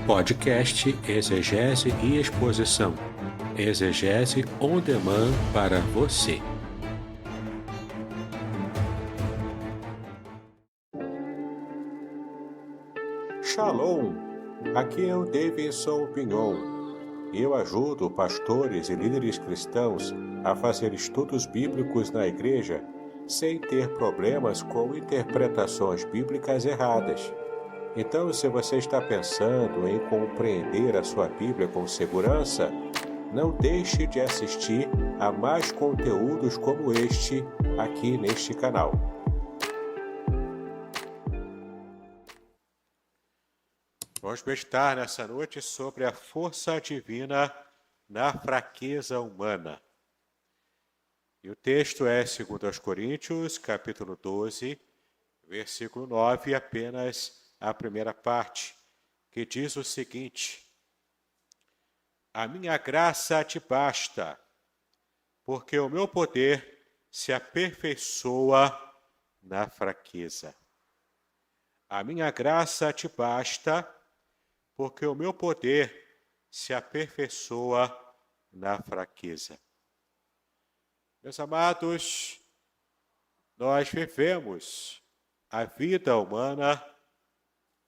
Podcast Exegese e Exposição. Exegese on demand para você. Shalom! Aqui é o Davidson Pignon. Eu ajudo pastores e líderes cristãos a fazer estudos bíblicos na igreja sem ter problemas com interpretações bíblicas erradas. Então, se você está pensando em compreender a sua Bíblia com segurança, não deixe de assistir a mais conteúdos como este aqui neste canal. Vamos meditar nessa noite sobre a força divina na fraqueza humana. E o texto é 2 Coríntios, capítulo 12, versículo 9, apenas a primeira parte, que diz o seguinte: A minha graça te basta, porque o meu poder se aperfeiçoa na fraqueza. A minha graça te basta, porque o meu poder se aperfeiçoa na fraqueza. Meus amados, nós vivemos a vida humana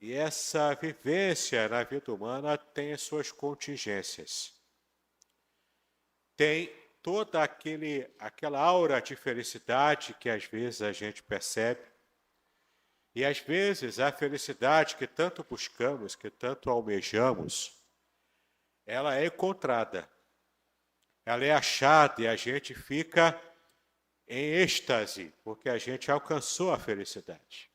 e essa vivência na vida humana tem as suas contingências. Tem toda aquela aura de felicidade que às vezes a gente percebe. E às vezes a felicidade que tanto buscamos, que tanto almejamos, ela é encontrada. Ela é achada e a gente fica em êxtase, porque a gente alcançou a felicidade.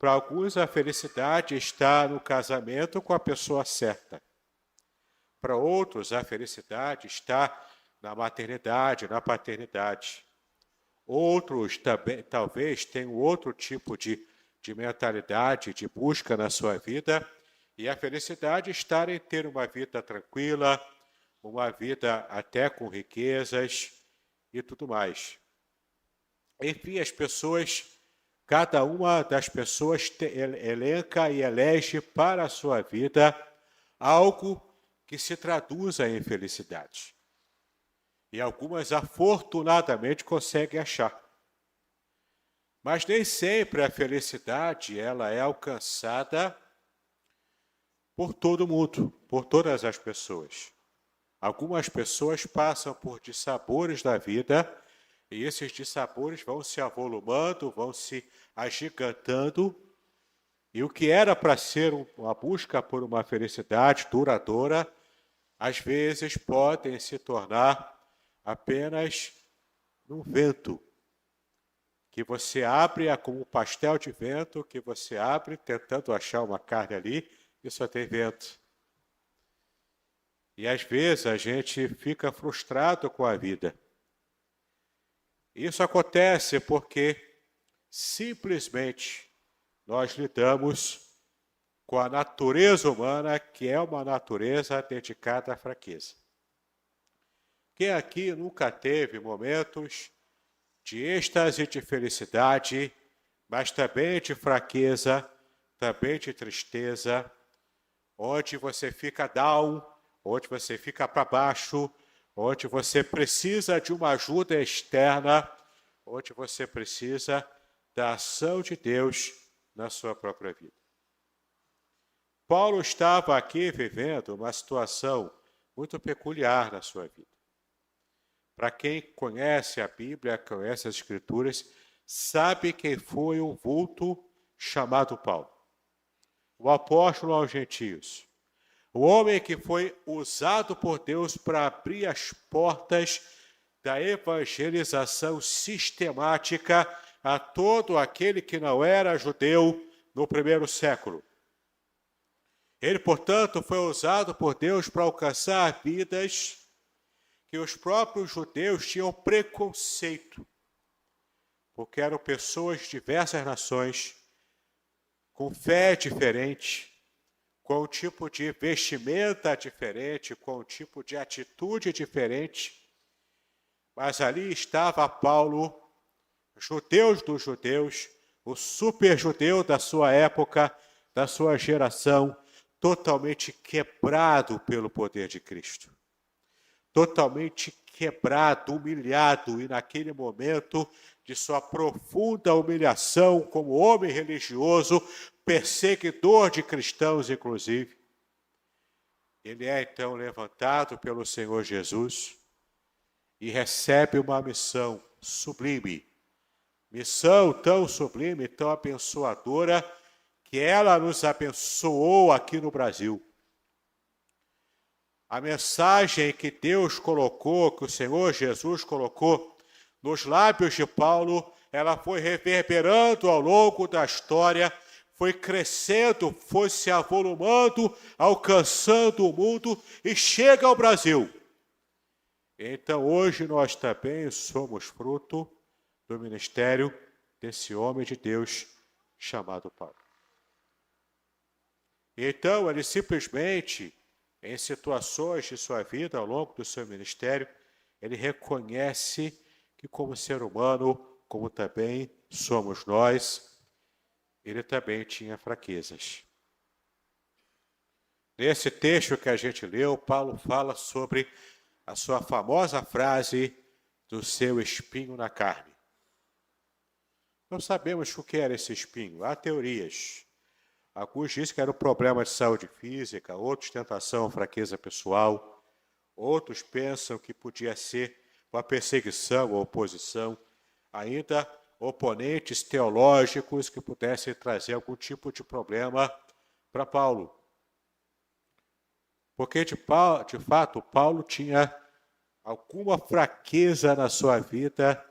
Para alguns, a felicidade está no casamento com a pessoa certa. Para outros, a felicidade está na maternidade, na paternidade. Outros também, talvez tenham outro tipo de mentalidade, de busca na sua vida, e a felicidade está em ter uma vida tranquila, uma vida até com riquezas e tudo mais. Enfim, cada uma das pessoas elenca e elege para a sua vida algo que se traduza em felicidade. E algumas, afortunadamente, conseguem achar. Mas nem sempre a felicidade ela é alcançada por todo mundo, por todas as pessoas. Algumas pessoas passam por dissabores da vida e esses dissabores vão se avolumando, vão se agigantando, e o que era para ser uma busca por uma felicidade duradoura, às vezes podem se tornar apenas um vento, que você abre como um pastel de vento, que você abre tentando achar uma carne ali e só tem vento. E às vezes a gente fica frustrado com a vida. Isso acontece porque simplesmente nós lidamos com a natureza humana, que é uma natureza dedicada à fraqueza. Quem aqui nunca teve momentos de êxtase, de felicidade, mas também de fraqueza, também de tristeza, onde você fica down, onde você fica para baixo, onde você precisa de uma ajuda externa, onde você precisa da ação de Deus na sua própria vida. Paulo estava aqui vivendo uma situação muito peculiar na sua vida. Para quem conhece a Bíblia, conhece as Escrituras, sabe quem foi o vulto chamado Paulo. O apóstolo aos gentios. O homem que foi usado por Deus para abrir as portas da evangelização sistemática a todo aquele que não era judeu no primeiro século. Ele, portanto, foi usado por Deus para alcançar vidas que os próprios judeus tinham preconceito, porque eram pessoas de diversas nações, com fé diferente, com um tipo de vestimenta diferente, com um tipo de atitude diferente. Mas ali estava Paulo, judeus dos judeus, o super judeu da sua época, da sua geração, totalmente quebrado pelo poder de Cristo. Totalmente quebrado, humilhado, e naquele momento de sua profunda humilhação como homem religioso, perseguidor de cristãos, inclusive, ele é então levantado pelo Senhor Jesus e recebe uma missão sublime. Missão tão sublime, tão abençoadora, que ela nos abençoou aqui no Brasil. A mensagem que Deus colocou, que o Senhor Jesus colocou nos lábios de Paulo, ela foi reverberando ao longo da história, foi crescendo, foi se avolumando, alcançando o mundo e chega ao Brasil. Então hoje nós também somos fruto do ministério desse homem de Deus chamado Paulo. Então ele simplesmente, em situações de sua vida, ao longo do seu ministério, ele reconhece que como ser humano, como também somos nós, ele também tinha fraquezas. Nesse texto que a gente leu, Paulo fala sobre a sua famosa frase do seu espinho na carne. Não sabemos o que era esse espinho, há teorias. Alguns dizem que era um problema de saúde física, outros tentação, fraqueza pessoal, outros pensam que podia ser uma perseguição ou oposição, ainda oponentes teológicos que pudessem trazer algum tipo de problema para Paulo. Porque, de fato, Paulo tinha alguma fraqueza na sua vida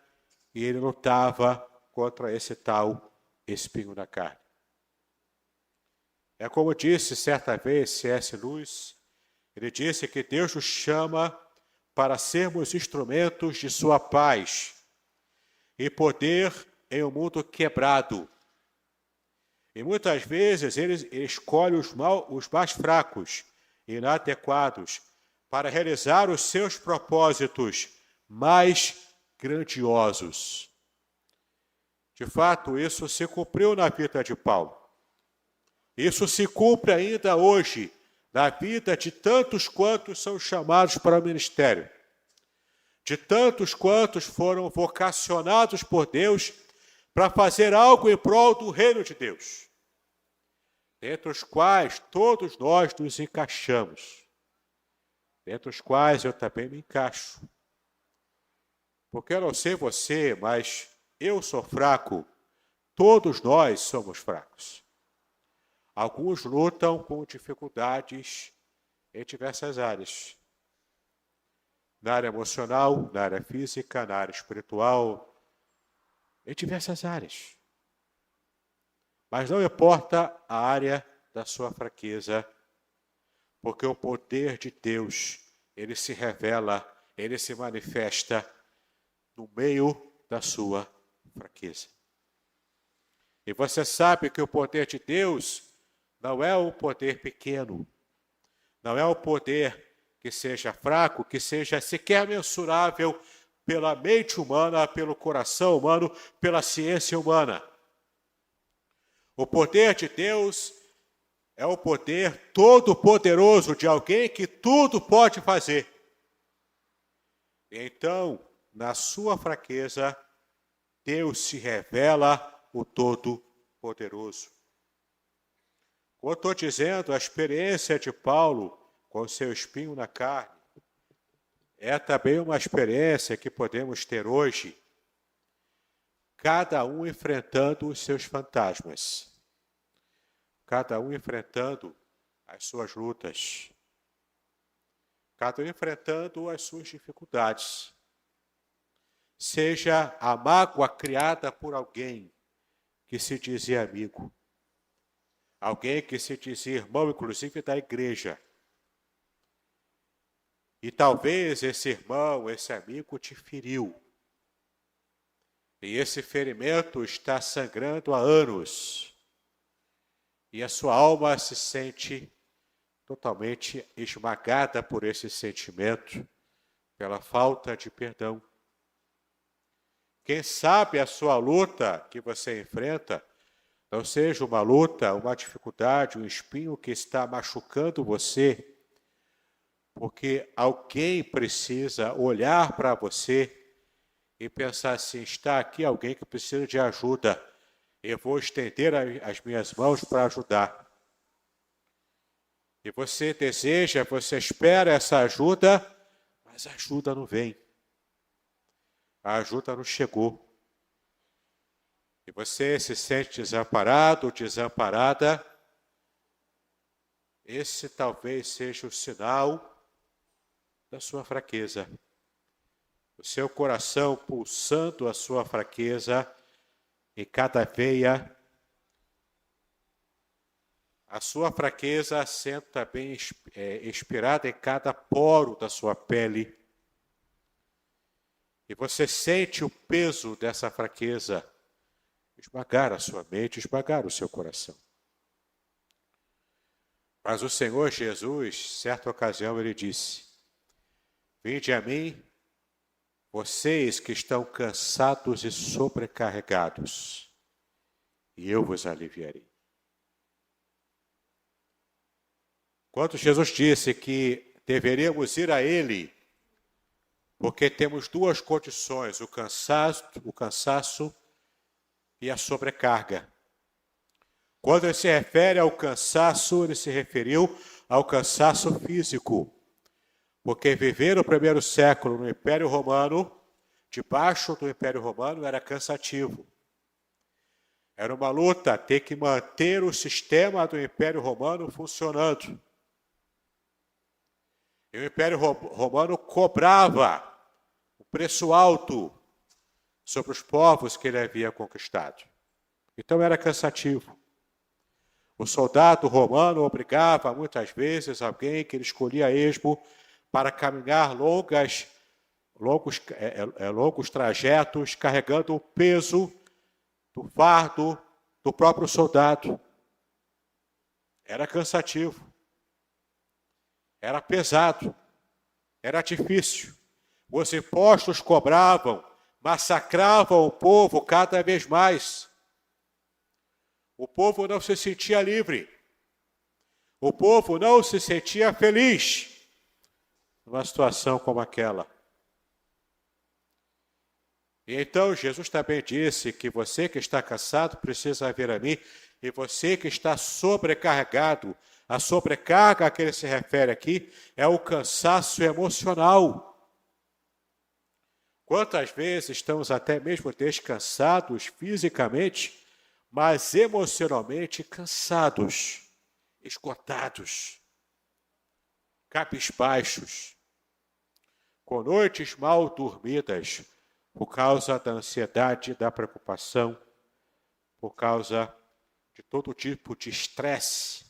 e ele lutava contra esse tal espinho na carne. É como disse certa vez C.S. Lewis, ele disse que Deus nos chama para sermos instrumentos de sua paz e poder em um mundo quebrado. E muitas vezes ele escolhe os mais fracos e inadequados para realizar os seus propósitos mais grandiosos. De fato, isso se cumpriu na vida de Paulo. Isso se cumpre ainda hoje na vida de tantos quantos são chamados para o ministério, de tantos quantos foram vocacionados por Deus para fazer algo em prol do reino de Deus, dentre os quais todos nós nos encaixamos, dentre os quais eu também me encaixo. Porque eu não sei você, mas eu sou fraco, todos nós somos fracos. Alguns lutam com dificuldades em diversas áreas. Na área emocional, na área física, na área espiritual, em diversas áreas. Mas não importa a área da sua fraqueza, porque o poder de Deus, ele se revela, ele se manifesta no meio da sua fraqueza. E você sabe que o poder de Deus não é um poder pequeno, não é um poder que seja fraco, que seja sequer mensurável pela mente humana, pelo coração humano, pela ciência humana. O poder de Deus é o poder todo-poderoso de alguém que tudo pode fazer. Então, na sua fraqueza, Deus se revela o Todo-Poderoso. Como eu estou dizendo, a experiência de Paulo com seu espinho na carne é também uma experiência que podemos ter hoje, cada um enfrentando os seus fantasmas, cada um enfrentando as suas lutas, cada um enfrentando as suas dificuldades. Seja a mágoa criada por alguém que se dizia amigo, alguém que se dizia irmão, inclusive da igreja. E talvez esse irmão, esse amigo te feriu. E esse ferimento está sangrando há anos. E a sua alma se sente totalmente esmagada por esse sentimento, pela falta de perdão. Quem sabe a sua luta que você enfrenta Não seja uma luta, uma dificuldade, um espinho que está machucando você, porque alguém precisa olhar para você e pensar assim, está aqui alguém que precisa de ajuda. Eu vou estender as minhas mãos para ajudar. E você deseja, você espera essa ajuda, mas a ajuda não vem. A ajuda não chegou. E você se sente desamparado, desamparada. Esse talvez seja o sinal da sua fraqueza. O seu coração pulsando a sua fraqueza em cada veia. A sua fraqueza sendo também inspirada em cada poro da sua pele. E você sente o peso dessa fraqueza esmagar a sua mente, esmagar o seu coração. Mas o Senhor Jesus, certa ocasião, ele disse: vinde a mim, vocês que estão cansados e sobrecarregados, e eu vos aliviarei. Quando Jesus disse que deveríamos ir a Ele, porque temos duas condições, o cansaço e a sobrecarga. Quando ele se refere ao cansaço, ele se referiu ao cansaço físico. Porque viver no primeiro século no Império Romano, debaixo do Império Romano, era cansativo. Era uma luta ter que manter o sistema do Império Romano funcionando. E o Império Romano cobrava um preço alto sobre os povos que ele havia conquistado. Então era cansativo. O soldado romano obrigava muitas vezes alguém que ele escolhia a esmo para caminhar longos trajetos, carregando o peso do fardo do próprio soldado. Era cansativo. Era pesado. Era difícil. Os impostos cobravam, massacravam o povo cada vez mais. O povo não se sentia livre. O povo não se sentia feliz numa situação como aquela. E então Jesus também disse que você que está cansado precisa vir a mim, e você que está sobrecarregado, a sobrecarga a que ele se refere aqui é o cansaço emocional. Quantas vezes estamos até mesmo descansados fisicamente, mas emocionalmente cansados, esgotados, cabisbaixos, com noites mal dormidas, por causa da ansiedade, da preocupação, por causa de todo tipo de estresse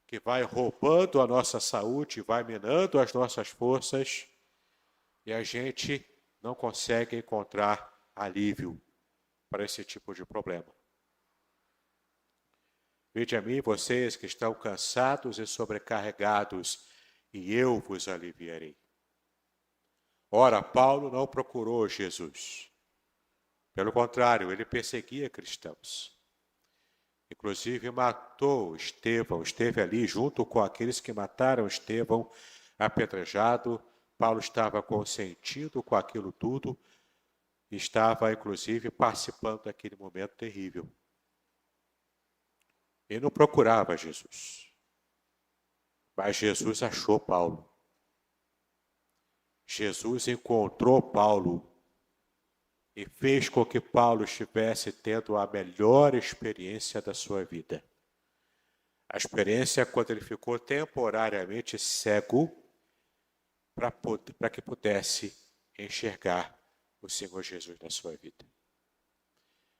que vai roubando a nossa saúde, vai minando as nossas forças, e a gente não consegue encontrar alívio para esse tipo de problema. Vinde a mim, vocês que estão cansados e sobrecarregados, e eu vos aliviarei. Ora, Paulo não procurou Jesus. Pelo contrário, ele perseguia cristãos. Inclusive matou Estevão, esteve ali junto com aqueles que mataram Estevão, apedrejado. Paulo estava consentindo com aquilo tudo, estava, inclusive, participando daquele momento terrível. Ele não procurava Jesus, mas Jesus achou Paulo. Jesus encontrou Paulo e fez com que Paulo estivesse tendo a melhor experiência da sua vida. A experiência quando ele ficou temporariamente cego para que pudesse enxergar o Senhor Jesus na sua vida.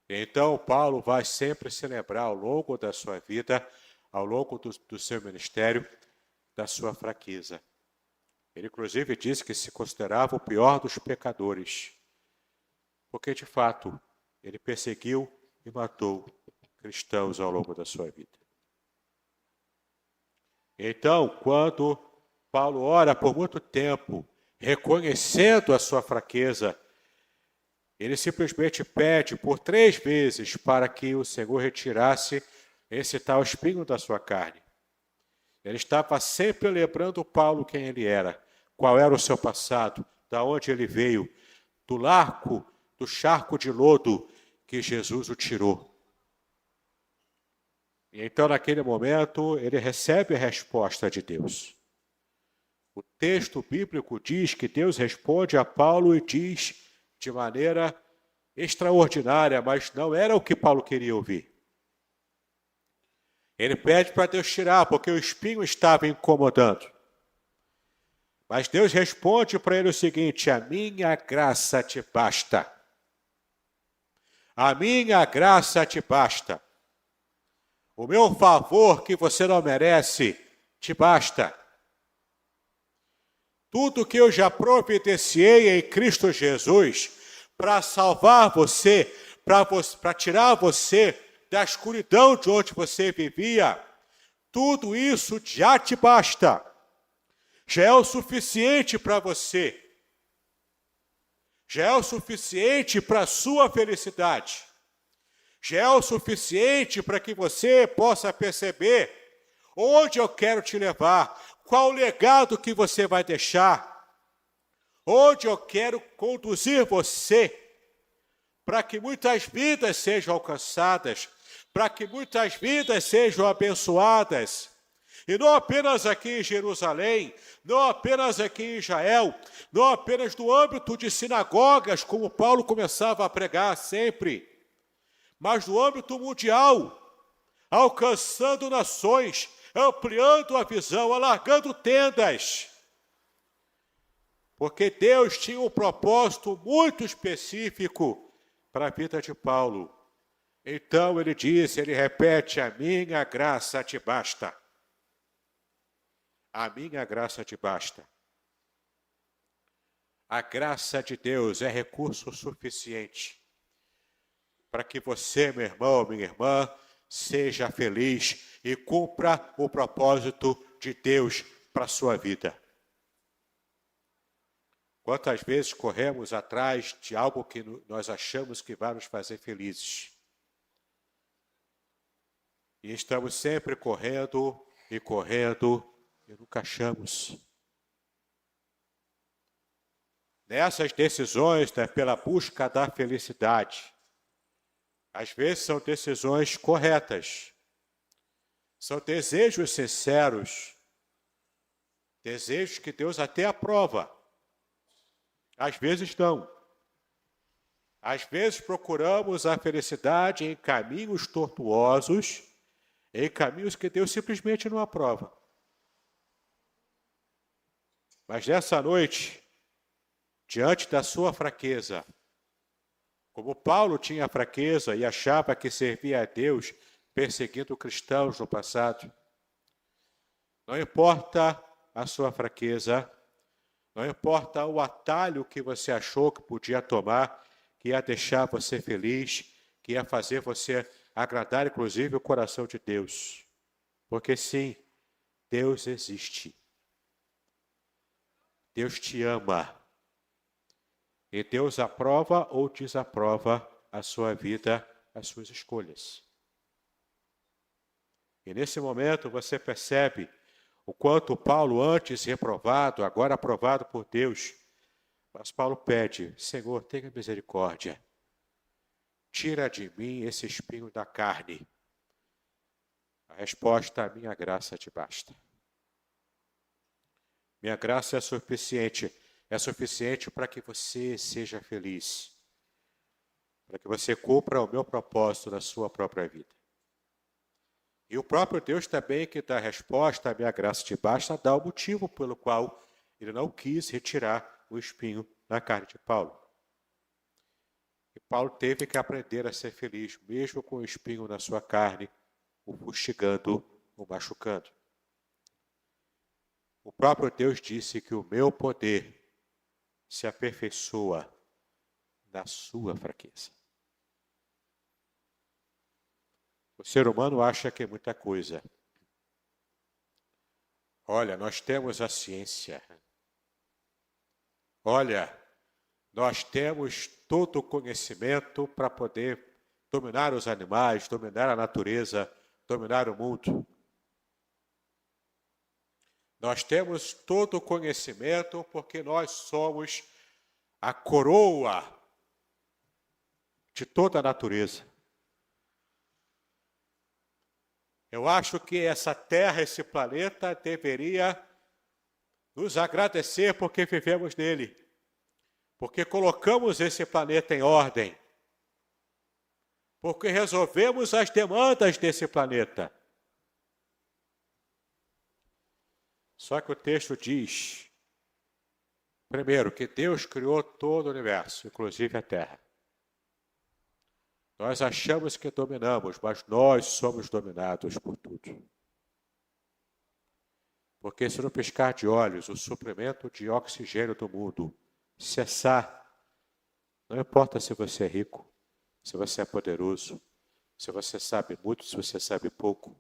Então, Paulo vai sempre se lembrar ao longo da sua vida, ao longo do seu ministério, da sua fraqueza. Ele, inclusive, disse que se considerava o pior dos pecadores, porque, de fato, ele perseguiu e matou cristãos ao longo da sua vida. Então, quando Paulo ora por muito tempo, reconhecendo a sua fraqueza, Ele simplesmente pede por 3 vezes para que o Senhor retirasse esse tal espinho da sua carne. Ele estava sempre lembrando Paulo quem ele era, qual era o seu passado, da onde ele veio, do charco de lodo que Jesus o tirou. E então, naquele momento, ele recebe a resposta de Deus. O texto bíblico diz que Deus responde a Paulo e diz de maneira extraordinária, mas não era o que Paulo queria ouvir. Ele pede para Deus tirar, porque o espinho estava incomodando. Mas Deus responde para ele o seguinte: a minha graça te basta. A minha graça te basta. O meu favor que você não merece te basta. Tudo que eu já providenciei em Cristo Jesus para salvar você, para tirar você da escuridão de onde você vivia, tudo isso já te basta. Já é o suficiente para você. Já é o suficiente para a sua felicidade. Já é o suficiente para que você possa perceber onde eu quero te levar, qual o legado que você vai deixar, onde eu quero conduzir você, para que muitas vidas sejam alcançadas, para que muitas vidas sejam abençoadas. E não apenas aqui em Jerusalém, não apenas aqui em Israel, não apenas no âmbito de sinagogas, como Paulo começava a pregar sempre, mas no âmbito mundial, alcançando nações, ampliando a visão, alargando tendas. Porque Deus tinha um propósito muito específico para a vida de Paulo. Então ele diz, ele repete, a minha graça te basta. A minha graça te basta. A graça de Deus é recurso suficiente para que você, meu irmão, minha irmã, seja feliz e cumpra o propósito de Deus para a sua vida. Quantas vezes corremos atrás de algo que nós achamos que vai nos fazer felizes? E estamos sempre correndo e nunca achamos. Nessas decisões, pela busca da felicidade, às vezes são decisões corretas, são desejos sinceros, desejos que Deus até aprova. Às vezes não. Às vezes procuramos a felicidade em caminhos tortuosos, em caminhos que Deus simplesmente não aprova. Mas nessa noite, diante da sua fraqueza, como Paulo tinha fraqueza e achava que servia a Deus perseguindo cristãos no passado, não importa a sua fraqueza, não importa o atalho que você achou que podia tomar, que ia deixar você feliz, que ia fazer você agradar inclusive o coração de Deus. Porque sim, Deus existe. Deus te ama. E Deus aprova ou desaprova a sua vida, as suas escolhas. E nesse momento você percebe o quanto Paulo, antes reprovado, agora aprovado por Deus, mas Paulo pede, Senhor, tenha misericórdia. Tira de mim esse espinho da carne. A resposta, a minha graça te basta. Minha graça é suficiente para que você seja feliz, para que você cumpra o meu propósito na sua própria vida. E o próprio Deus também, que dá a resposta, a minha graça te basta, dá o motivo pelo qual ele não quis retirar o espinho da carne de Paulo. E Paulo teve que aprender a ser feliz, mesmo com o espinho na sua carne, o fustigando, o machucando. O próprio Deus disse que o meu poder se aperfeiçoa na sua fraqueza. O ser humano acha que é muita coisa. Olha, nós temos a ciência. Olha, Nós temos todo o conhecimento para poder dominar os animais, dominar a natureza, dominar o mundo. Nós temos todo o conhecimento porque nós somos a coroa de toda a natureza. Eu acho que essa Terra, esse planeta, deveria nos agradecer porque vivemos nele, porque colocamos esse planeta em ordem, porque resolvemos as demandas desse planeta. Só que o texto diz, primeiro, que Deus criou todo o universo, inclusive a Terra. Nós achamos que dominamos, mas nós somos dominados por tudo. Porque se no piscar de olhos o suprimento de oxigênio do mundo cessar, não importa se você é rico, se você é poderoso, se você sabe muito, se você sabe pouco,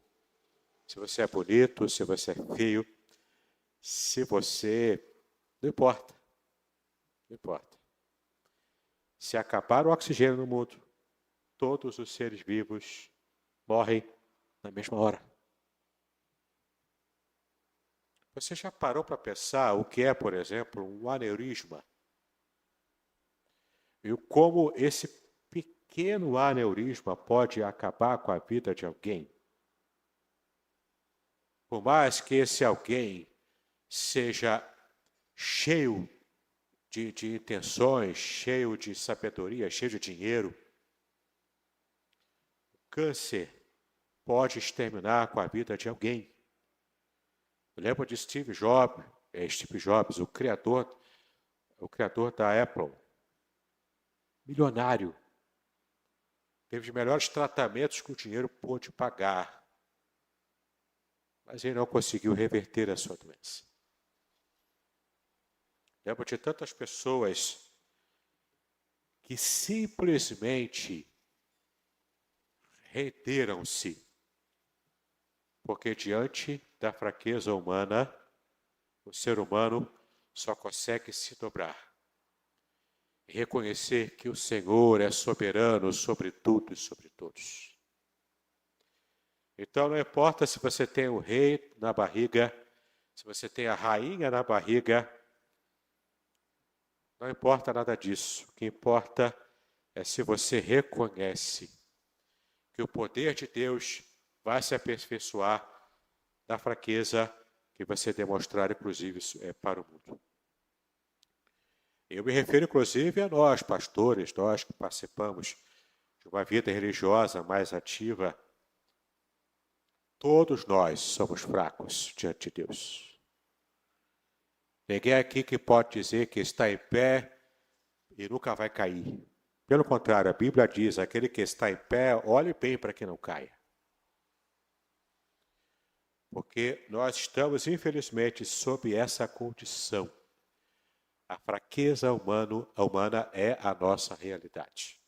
se você é bonito, se você é feio, se você... Não importa. Não importa. Se acabar o oxigênio no mundo, todos os seres vivos morrem na mesma hora. Você já parou para pensar o que é, por exemplo, um aneurisma? E como esse pequeno aneurisma pode acabar com a vida de alguém? Por mais que esse alguém seja cheio de intenções, cheio de sabedoria, cheio de dinheiro, o câncer pode exterminar com a vida de alguém. Eu lembro de Steve Jobs, o criador da Apple, milionário, teve os melhores tratamentos que o dinheiro pôde pagar, mas ele não conseguiu reverter a sua doença. Lembro de tantas pessoas que simplesmente renderam-se, porque diante da fraqueza humana, o ser humano só consegue se dobrar e reconhecer que o Senhor é soberano sobre tudo e sobre todos. Então não importa se você tem o rei na barriga, se você tem a rainha na barriga, não importa nada disso. O que importa é se você reconhece que o poder de Deus vai se aperfeiçoar na fraqueza que você demonstrar, inclusive, para o mundo. Eu me refiro, inclusive, a nós, pastores, nós que participamos de uma vida religiosa mais ativa. Todos nós somos fracos diante de Deus. Ninguém aqui que pode dizer que está em pé e nunca vai cair. Pelo contrário, a Bíblia diz, aquele que está em pé, olhe bem para que não caia. Porque nós estamos, infelizmente, sob essa condição. A fraqueza humana é a nossa realidade.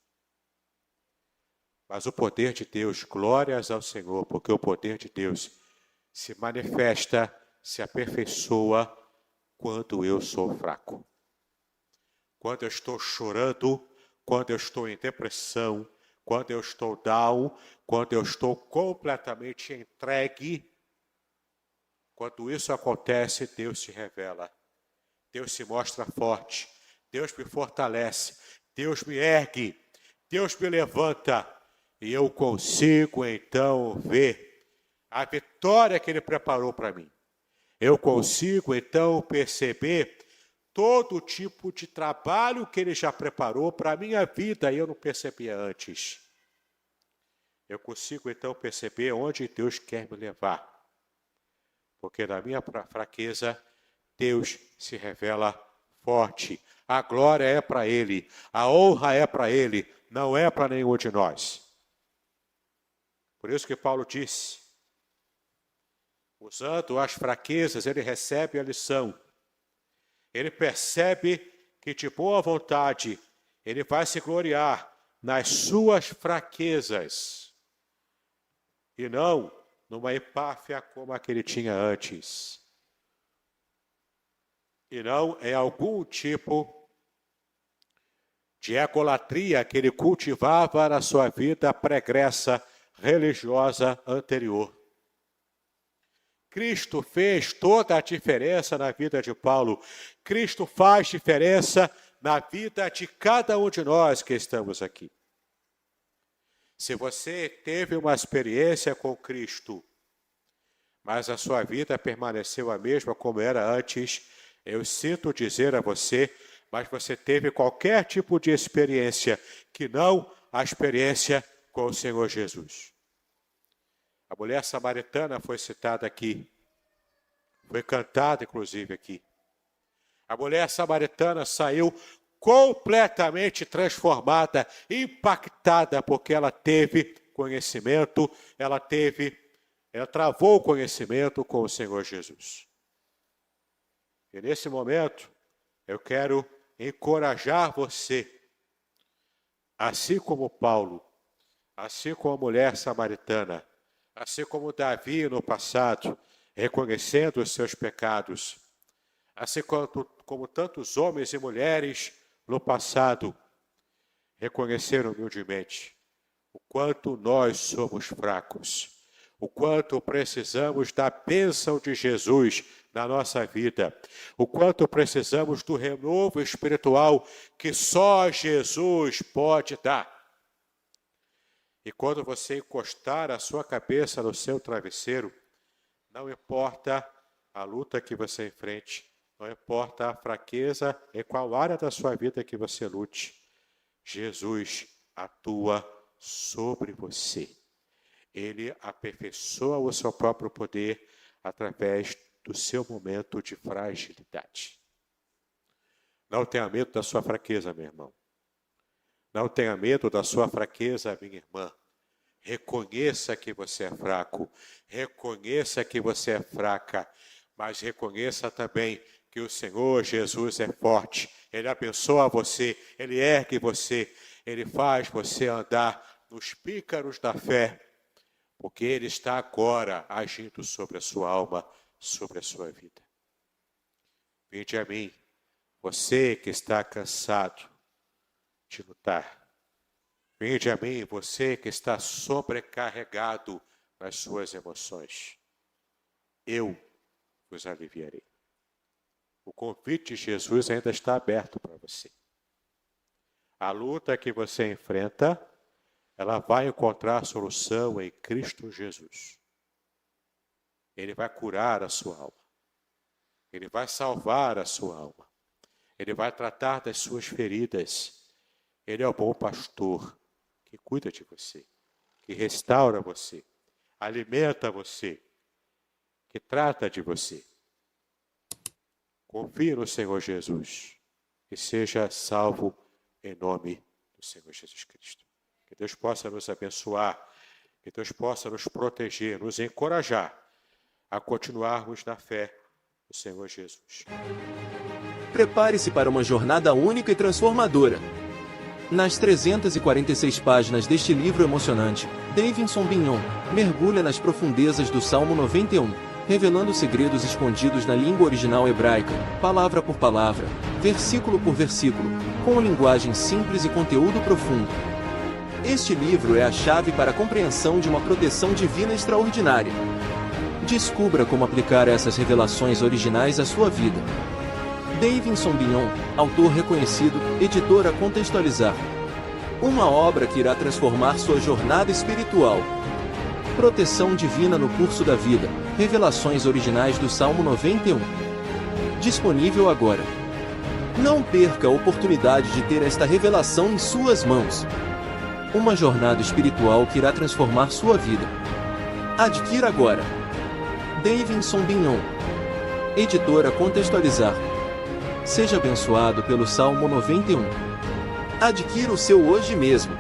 Mas o poder de Deus, glórias ao Senhor, porque o poder de Deus se manifesta, se aperfeiçoa quando eu sou fraco. Quando eu estou chorando, quando eu estou em depressão, quando eu estou down, quando eu estou completamente entregue. Quando isso acontece, Deus se revela. Deus se mostra forte. Deus me fortalece. Deus me ergue. Deus me levanta. E eu consigo então ver a vitória que Ele preparou para mim. Eu consigo então perceber todo tipo de trabalho que Ele já preparou para a minha vida e eu não percebia antes. Eu consigo então perceber onde Deus quer me levar. Porque na minha fraqueza, Deus se revela forte. A glória é para Ele, a honra é para Ele, não é para nenhum de nós. Por isso que Paulo disse, usando as fraquezas, ele recebe a lição. Ele percebe que de boa vontade ele vai se gloriar nas suas fraquezas e não numa empáfia como a que ele tinha antes. E não é algum tipo de egolatria que ele cultivava na sua vida pregressa religiosa anterior. Cristo fez toda a diferença na vida de Paulo. Cristo faz diferença na vida de cada um de nós que estamos aqui. Se você teve uma experiência com Cristo, mas a sua vida permaneceu a mesma como era antes, eu sinto dizer a você, mas você teve qualquer tipo de experiência que não a experiência com o Senhor Jesus. A mulher samaritana foi citada aqui, foi cantada inclusive aqui. A mulher samaritana saiu completamente transformada, impactada, porque ela teve conhecimento, ela travou o conhecimento com o Senhor Jesus. E nesse momento, eu quero encorajar você, assim como Paulo, assim como a mulher samaritana, assim como Davi no passado, reconhecendo os seus pecados, assim como tantos homens e mulheres no passado reconheceram humildemente o quanto nós somos fracos, o quanto precisamos da bênção de Jesus na nossa vida, o quanto precisamos do renovo espiritual que só Jesus pode dar. E quando você encostar a sua cabeça no seu travesseiro, não importa a luta que você enfrente, não importa a fraqueza em qual área da sua vida que você lute, Jesus atua sobre você. Ele aperfeiçoa o seu próprio poder através do seu momento de fragilidade. Não tenha medo da sua fraqueza, meu irmão. Não tenha medo da sua fraqueza, minha irmã. Reconheça que você é fraco. Reconheça que você é fraca. Mas reconheça também que o Senhor Jesus é forte. Ele abençoa você. Ele ergue você. Ele faz você andar nos pícaros da fé. Porque Ele está agora agindo sobre a sua alma, sobre a sua vida. Vinde a mim, você que está cansado de lutar. Vinde a mim, você que está sobrecarregado nas suas emoções. Eu vos aliviarei. O convite de Jesus ainda está aberto para você. A luta que você enfrenta, ela vai encontrar solução em Cristo Jesus. Ele vai curar a sua alma. Ele vai salvar a sua alma. Ele vai tratar das suas feridas. Ele é o bom pastor que cuida de você, que restaura você, alimenta você, que trata de você. Confie no Senhor Jesus e seja salvo em nome do Senhor Jesus Cristo. Que Deus possa nos abençoar, que Deus possa nos proteger, nos encorajar a continuarmos na fé do Senhor Jesus. Prepare-se para uma jornada única e transformadora. Nas 346 páginas deste livro emocionante, Davidson Bignon mergulha nas profundezas do Salmo 91, revelando segredos escondidos na língua original hebraica, palavra por palavra, versículo por versículo, com linguagem simples e conteúdo profundo. Este livro é a chave para a compreensão de uma proteção divina extraordinária. Descubra como aplicar essas revelações originais à sua vida. Davidson Bignon, autor reconhecido, editora Contextualizar. Uma obra que irá transformar sua jornada espiritual. Proteção divina no curso da vida. Revelações originais do Salmo 91. Disponível agora. Não perca a oportunidade de ter esta revelação em suas mãos. Uma jornada espiritual que irá transformar sua vida. Adquira agora. Davidson Bignon. Editora Contextualizar. Seja abençoado pelo Salmo 91. Adquira o seu hoje mesmo.